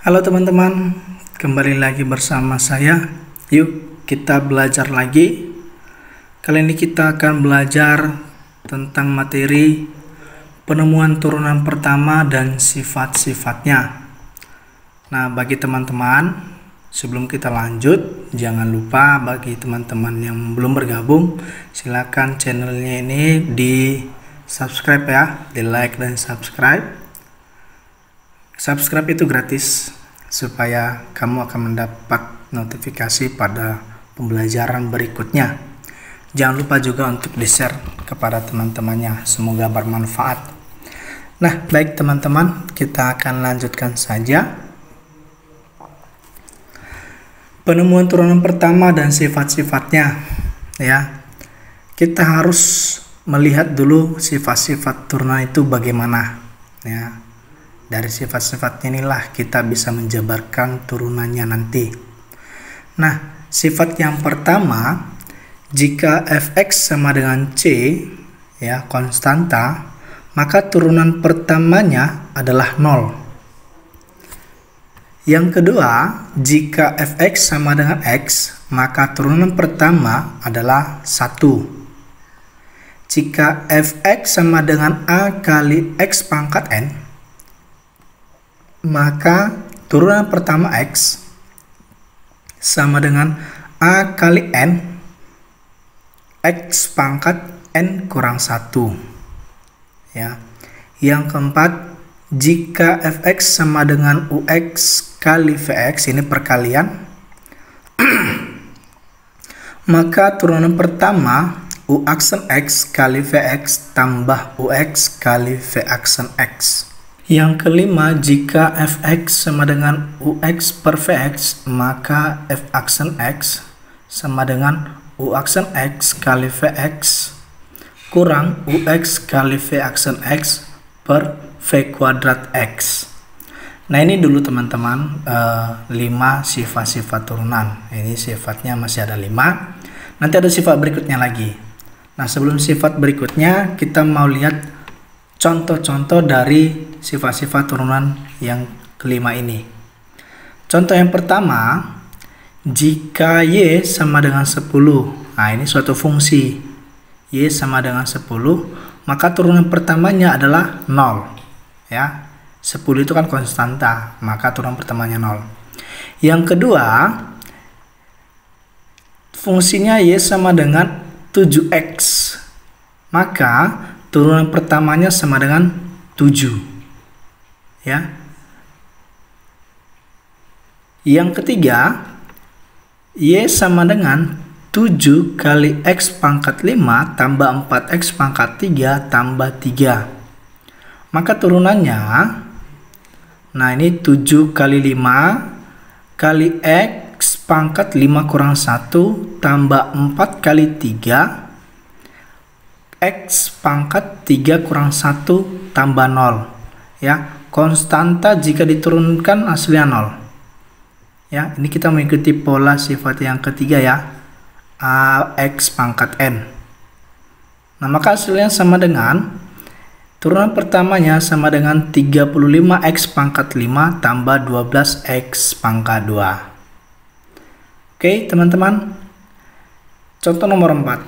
Halo teman-teman, kembali lagi bersama saya. Yuk kita belajar lagi. Kali ini kita akan belajar tentang materi penemuan turunan pertama dan sifat-sifatnya. Nah, bagi teman-teman, sebelum kita lanjut, jangan lupa bagi teman-teman yang belum bergabung, silakan channelnya ini di subscribe ya, di like dan subscribe. Subscribe itu gratis supaya kamu akan mendapat notifikasi pada pembelajaran berikutnya. Jangan lupa juga untuk di-share kepada teman-temannya, semoga bermanfaat. Nah, baik teman-teman, kita akan lanjutkan saja. Penemuan turunan pertama dan sifat-sifatnya ya. Kita harus melihat dulu sifat-sifat turunan itu bagaimana ya. Dari sifat-sifat inilah kita bisa menjabarkan turunannya nanti. Nah, sifat yang pertama, jika fx sama dengan c, ya, konstanta, maka turunan pertamanya adalah 0. Yang kedua, jika fx sama dengan x, maka turunan pertama adalah 1. Jika fx sama dengan a kali x pangkat n, maka turunan pertama x sama dengan a kali n x pangkat n kurang 1 ya. Yang keempat, jika fx sama dengan ux kali vx, ini perkalian, maka turunan pertama u aksen x kali vx tambah ux kali v aksen x. Yang kelima, jika fx sama dengan ux per vx, maka f aksen x sama dengan u aksen x kali vx kurang ux kali v aksen x per v kuadrat x. Nah, ini dulu teman-teman 5 sifat-sifat turunan. Ini sifatnya masih ada 5. Nanti ada sifat berikutnya lagi. Nah, sebelum sifat berikutnya, kita mau lihat contoh-contoh dari sifat-sifat turunan yang kelima ini. Contoh yang pertama, jika y sama dengan 10. Nah, ini suatu fungsi. Y sama dengan 10, maka turunan pertamanya adalah 0. Ya. 10 itu kan konstanta, maka turunan pertamanya 0. Yang kedua, fungsinya y sama dengan 7x. Maka turunan pertamanya sama dengan 7 ya. Yang ketiga, y sama dengan 7 kali x pangkat 5 tambah 4x pangkat 3 tambah 3. Maka turunannya, nah ini 7 kali 5 kali x pangkat 5 kurang 1 tambah 4 kali 3 x pangkat 3 kurang 1 tambah 0 ya. Konstanta jika diturunkan hasilnya 0 ya. Ini kita mengikuti pola sifat yang ketiga ya, x pangkat n. Nah, maka hasilnya sama dengan turunan pertamanya sama dengan 35x pangkat 5 tambah 12x pangkat 2. Oke teman-teman, contoh nomor 4.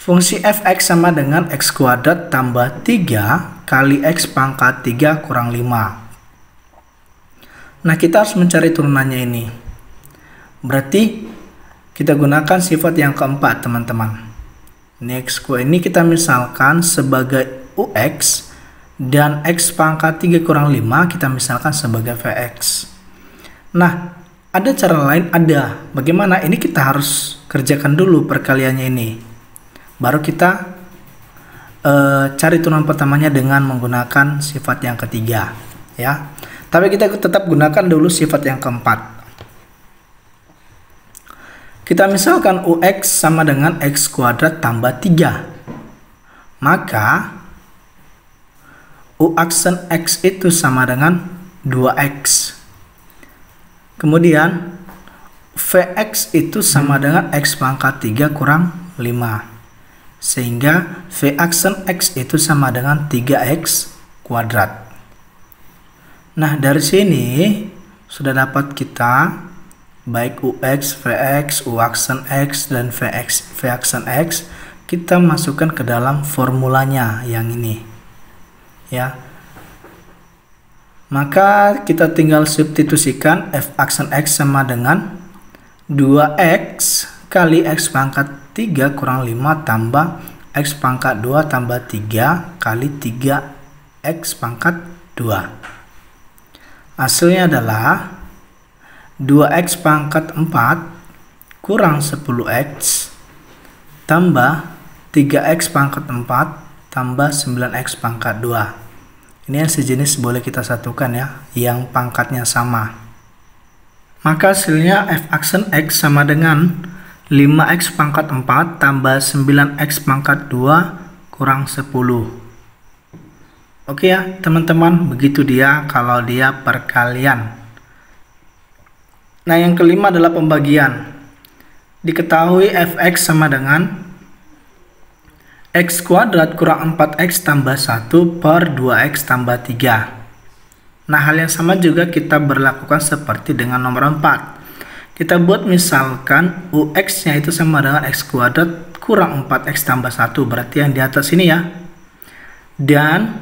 Fungsi fx sama dengan x kuadrat tambah 3 kali x pangkat 3 kurang 5. Nah, kita harus mencari turunannya ini. Berarti kita gunakan sifat yang keempat, teman-teman. Ini kita misalkan sebagai ux dan x pangkat 3 kurang 5 kita misalkan sebagai vx. Nah, ada cara lain? Ada. Bagaimana? Ini kita harus kerjakan dulu perkaliannya ini. Baru kita cari turunan pertamanya dengan menggunakan sifat yang ketiga ya. Tapi kita tetap gunakan dulu sifat yang keempat. Kita misalkan ux sama dengan x kuadrat tambah 3. Maka u aksen x itu sama dengan 2x. Kemudian vx itu sama dengan x pangkat 3 kurang 5. Sehingga v aksen x itu sama dengan 3x kuadrat. Nah, dari sini sudah dapat kita baik UX, VX, U aksen X, dan VX, V aksen X kita masukkan ke dalam formulanya yang ini ya. Maka kita tinggal substitusikan F aksen X sama dengan 2X kali X pangkat 3 kurang 5 tambah X pangkat 2 tambah 3 kali 3X pangkat 2. Hasilnya adalah 2X pangkat 4 kurang 10X tambah 3X pangkat 4 tambah 9X pangkat 2. Ini yang sejenis boleh kita satukan ya, yang pangkatnya sama. Maka hasilnya F aksen X sama dengan 5X pangkat 4 tambah 9X pangkat 2 kurang 10. Oke ya teman-teman, begitu dia kalau dia perkalian. Nah, yang kelima adalah pembagian. Diketahui Fx sama dengan X kuadrat kurang 4X tambah 1 per 2X tambah 3. Nah, hal yang sama juga kita berlakukan seperti dengan nomor 4. Kita buat misalkan UX nya itu sama dengan X kuadrat kurang 4X tambah 1, berarti yang di atas ini ya. Dan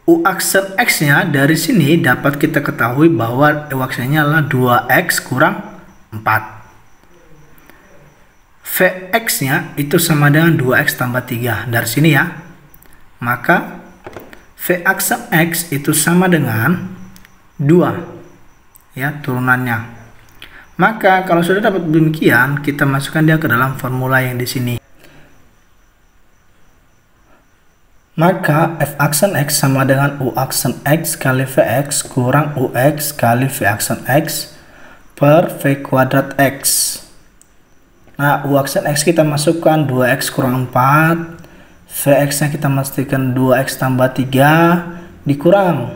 U aksen X nya dari sini dapat kita ketahui bahwa U aksennya adalah 2X kurang 4. Vx nya itu sama dengan 2X tambah 3 dari sini ya. Maka V aksen X itu sama dengan 2 ya turunannya. Maka kalau sudah dapat demikian, kita masukkan dia ke dalam formula yang di sini. Maka F aksen X sama dengan U aksen X kali Vx kurang UX kali V aksen X per V kuadrat X. Nah, U aksen X kita masukkan 2X kurang 4, Vx nya kita pastikan 2X tambah 3 dikurang.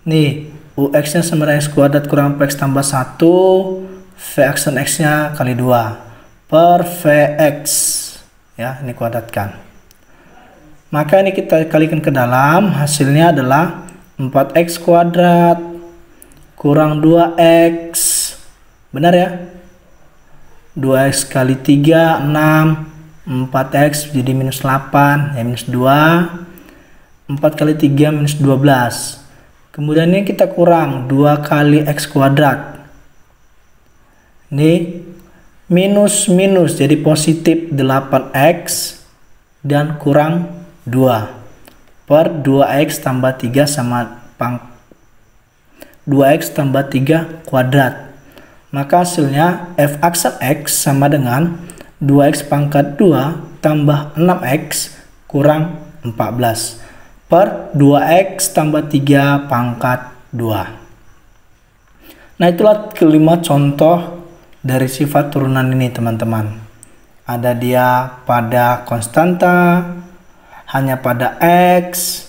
Nih, UX nya sama dengan X kuadrat kurang Vx tambah 1, V aksen X nya kali 2 per Vx. Ya, ini kuadratkan. Maka ini kita kalikan ke dalam, hasilnya adalah 4X kuadrat kurang 2X. Benar ya? 2X kali 3, 6. 4X jadi minus 8, ya minus 2. 4 kali 3 minus 12. Kemudian ini kita kurang 2 kali X kuadrat. Ini minus minus jadi positif 8X dan kurang 2 per 2X tambah 3 sama 2X tambah 3 kuadrat. Maka hasilnya F aksen X sama dengan 2X pangkat 2 tambah 6X kurang 14 per 2X tambah 3 pangkat 2. Nah, itulah kelima contoh dari sifat turunan ini teman-teman. Ada dia pada konstanta, hanya pada X,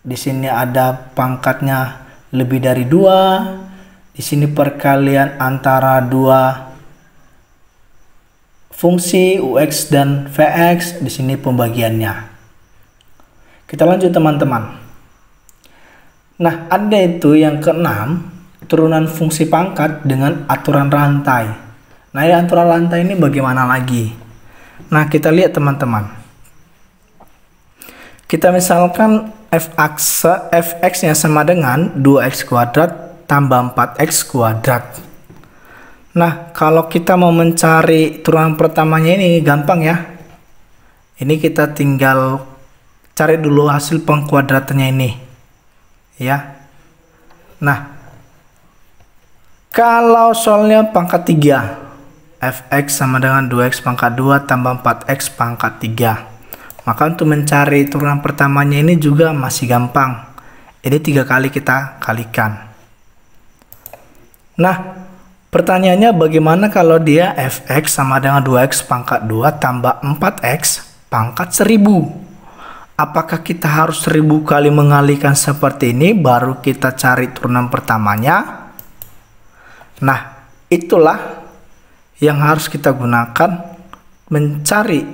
di sini ada pangkatnya lebih dari 2, di sini perkalian antara dua fungsi UX dan VX, di sini pembagiannya. Kita lanjut teman-teman. Nah, ada itu yang keenam, turunan fungsi pangkat dengan aturan rantai. Nah, ya, aturan rantai ini bagaimana lagi? Nah, kita lihat teman-teman. Kita misalkan Fx nya sama dengan 2X kuadrat tambah 4X kuadrat. Nah, kalau kita mau mencari turunan pertamanya ini gampang ya. Ini kita tinggal cari dulu hasil pengkuadratannya ini. Ya. Nah, kalau soalnya pangkat 3, Fx sama dengan 2X pangkat 2 tambah 4X pangkat 3. Maka untuk mencari turunan pertamanya ini juga masih gampang. Ini 3 kali kita kalikan. Nah, pertanyaannya bagaimana kalau dia Fx sama dengan 2X pangkat 2 tambah 4X pangkat 1000? Apakah kita harus 1000 kali mengalihkan seperti ini baru kita cari turunan pertamanya? Nah, itulah yang harus kita gunakan mencari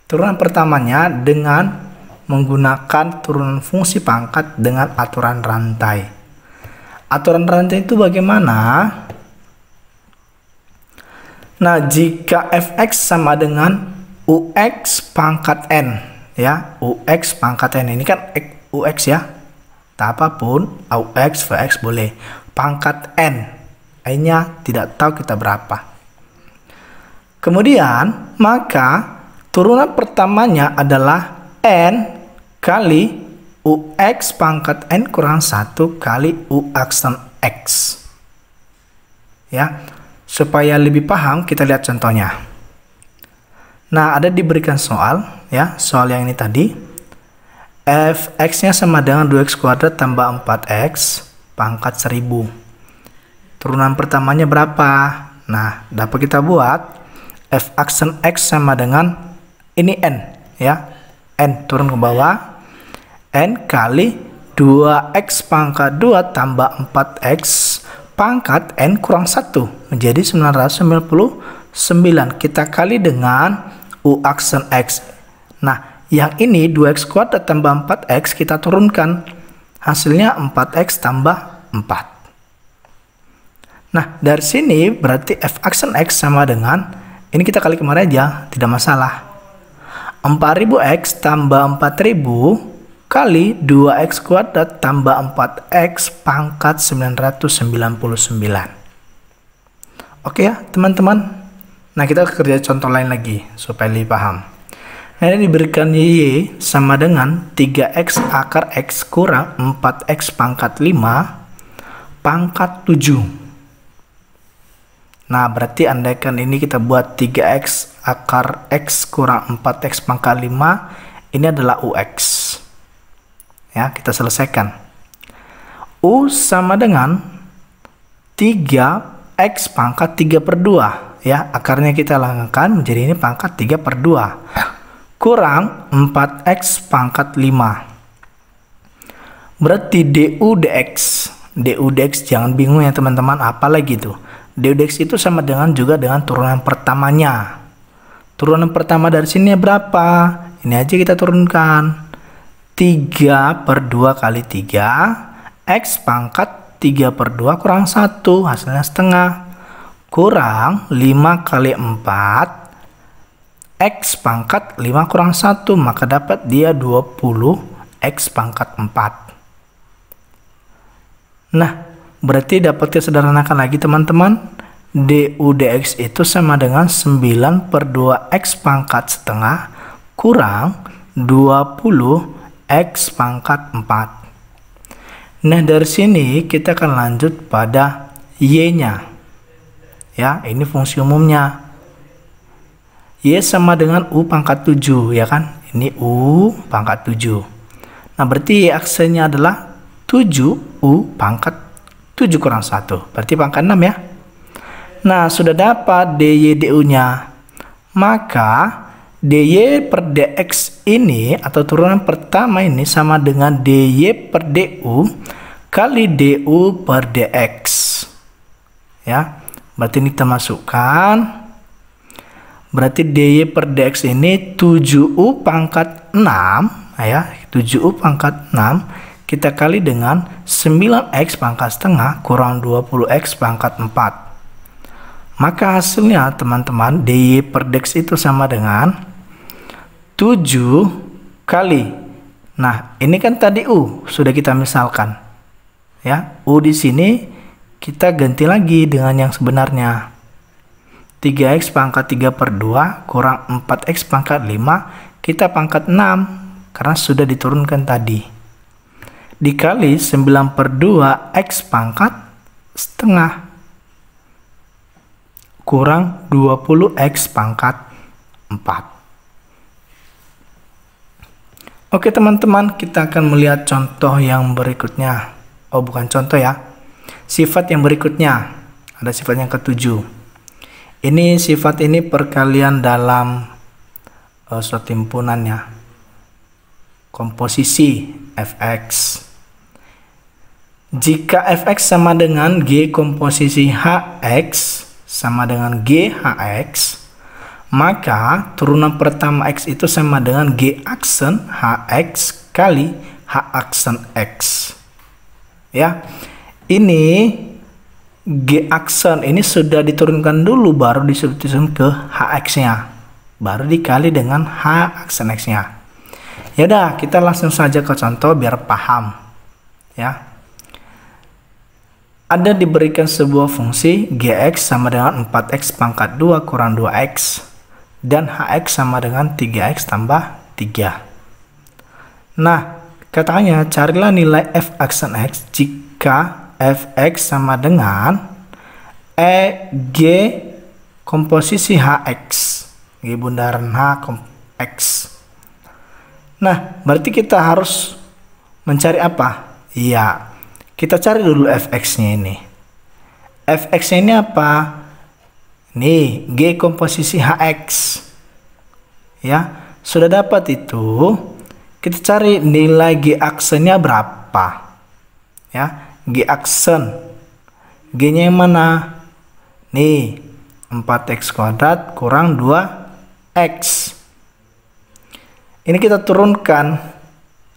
turunan pertamanya dengan menggunakan turunan fungsi pangkat dengan aturan rantai. Aturan rantai itu bagaimana? Nah, jika fx sama dengan ux pangkat n, ya, ux pangkat n ini kan ux ya, tak apapun, ux, vx boleh, pangkat n, n-nya tidak tahu kita berapa. Kemudian, maka turunan pertamanya adalah n kali ux pangkat n kurang 1 kali u aksen x. Ya, supaya lebih paham kita lihat contohnya. Nah, ada diberikan soal, ya, soal yang ini tadi. Fx-nya sama dengan 2x kuadrat tambah 4x pangkat 1000. Turunan pertamanya berapa? Nah, dapat kita buat f aksen x sama dengan ini n, ya. N turun ke bawah. N kali 2x pangkat 2 tambah 4x pangkat n kurang 1 menjadi 999. Kita kali dengan u aksen x. Nah, yang ini 2x kuadrat tambah 4x kita turunkan. Hasilnya 4x tambah 4. Nah, dari sini berarti f aksen x sama dengan, ini kita kali kemarin aja, tidak masalah. 4000x tambah 4000 kali 2x kuadrat tambah 4x pangkat 999. Oke ya teman-teman. Nah, kita kerja contoh lain lagi supaya lebih paham. Nah, ini diberikan y sama dengan 3x akar x kurang 4x pangkat 5 pangkat 7. Nah, berarti andaikan ini kita buat 3x akar x kurang 4x pangkat 5, ini adalah ux. Ya, kita selesaikan. U sama dengan 3x pangkat 3/2. Ya, akarnya kita langgakan menjadi ini pangkat 3/2. Kurang 4x pangkat 5. Berarti du dx. Du dx jangan bingung ya teman-teman, apa lagi itu? Du dx itu sama dengan juga dengan turunan pertamanya. Turunan pertama dari sini berapa? Ini aja kita turunkan. 3/2 kali 3, x pangkat 3/2 kurang 1, hasilnya setengah, kurang 5 kali 4, x pangkat 5 kurang 1, maka dapat dia 20 x pangkat 4. Nah, berarti dapat kita sederhanakan lagi teman-teman. Du dx itu sama dengan 9/2 x pangkat setengah kurang 20 x pangkat 4. Nah, dari sini kita akan lanjut pada y-nya. Ya, ini fungsi umumnya. Y sama dengan u pangkat 7, ya kan? Ini u pangkat 7. Nah, berarti y aksennya adalah 7u pangkat 7 kurang 1. Berarti pangkat 6 ya. Nah, sudah dapat dy du-nya. Maka dy per dx ini atau turunan pertama ini sama dengan dy per du kali du per dx. Ya, berarti ini kita masukkan. Berarti dy per dx ini 7u pangkat 6, ya, 7u pangkat 6 kita kali dengan 9x pangkat setengah kurang 20x pangkat 4. Maka hasilnya teman-teman dy per dx itu sama dengan 7 kali. Nah, ini kan tadi u sudah kita misalkan. Ya, u di sini kita ganti lagi dengan yang sebenarnya. 3x pangkat 3/2 kurang 4x pangkat 5, kita pangkat 6 karena sudah diturunkan tadi. Dikali 9/2 x pangkat setengah kurang 20x pangkat 4. Oke teman-teman, kita akan melihat contoh yang berikutnya. Oh, bukan contoh ya. Sifat yang berikutnya. Ada sifat yang ke-7. Ini sifat ini perkalian dalam suatu himpunan ya. Komposisi fx. Jika fx sama dengan g komposisi hx sama dengan g hx, Maka turunan pertama X itu sama dengan G aksen HX kali H aksen X. Ya, ini G aksen ini sudah diturunkan dulu, baru disubstitusikan ke HX-nya. Baru dikali dengan H aksen X-nya. Ya udah, kita langsung saja ke contoh biar paham. Ya. Ada diberikan sebuah fungsi Gx sama dengan 4x pangkat 2 kurang 2x dan Hx sama dengan 3x tambah 3. Nah, katanya carilah nilai f aksen x jika fx sama dengan G komposisi Hx, G bundaran Hx. Nah, berarti kita harus mencari apa? Iya, kita cari dulu fx-nya ini. Fx-nya ini apa? Nih, G komposisi Hx. Ya, sudah dapat itu. Kita cari nilai G aksennya berapa. Ya, G aksen. G-nya yang mana? Nih, 4x kuadrat kurang 2x. Ini kita turunkan.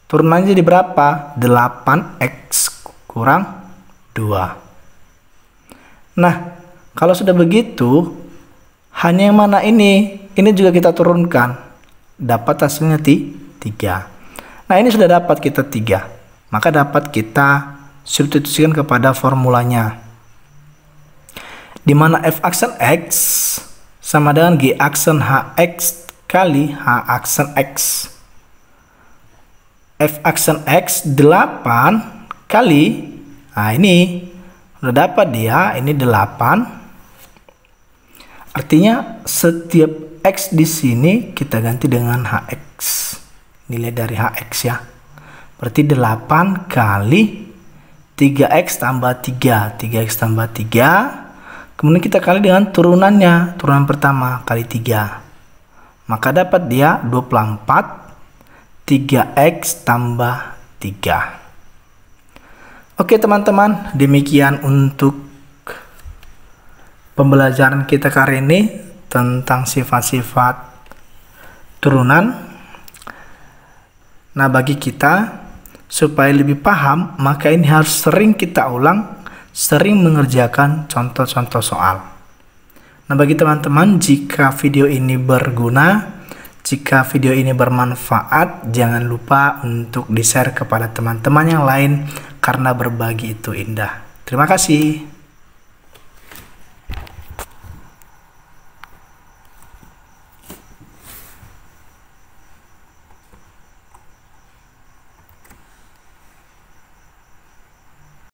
Turunannya jadi berapa? 8x kurang 2. Nah, kalau sudah begitu, hanya yang mana ini? Ini juga kita turunkan. Dapat hasilnya 3. Nah, ini sudah dapat kita 3. Maka dapat kita substitusikan kepada formulanya. Di mana f aksen x sama dengan G aksen Hx kali H aksen X. F aksen X 8 kali, nah ini udah dapat dia, ini 8. Artinya setiap X di sini kita ganti dengan Hx, nilai dari Hx ya. Berarti 8 kali 3x tambah 3, 3x tambah 3. Kemudian kita kali dengan turunannya, turunan pertama kali 3. Maka dapat dia 24, 3x tambah 3. Oke teman-teman, demikian untuk pembelajaran kita kali ini tentang sifat-sifat turunan. Nah, bagi kita supaya lebih paham, maka ini harus sering kita ulang, sering mengerjakan contoh-contoh soal. Nah, bagi teman-teman, jika video ini berguna, jika video ini bermanfaat, jangan lupa untuk di-share kepada teman-teman yang lain karena berbagi itu indah. Terima kasih.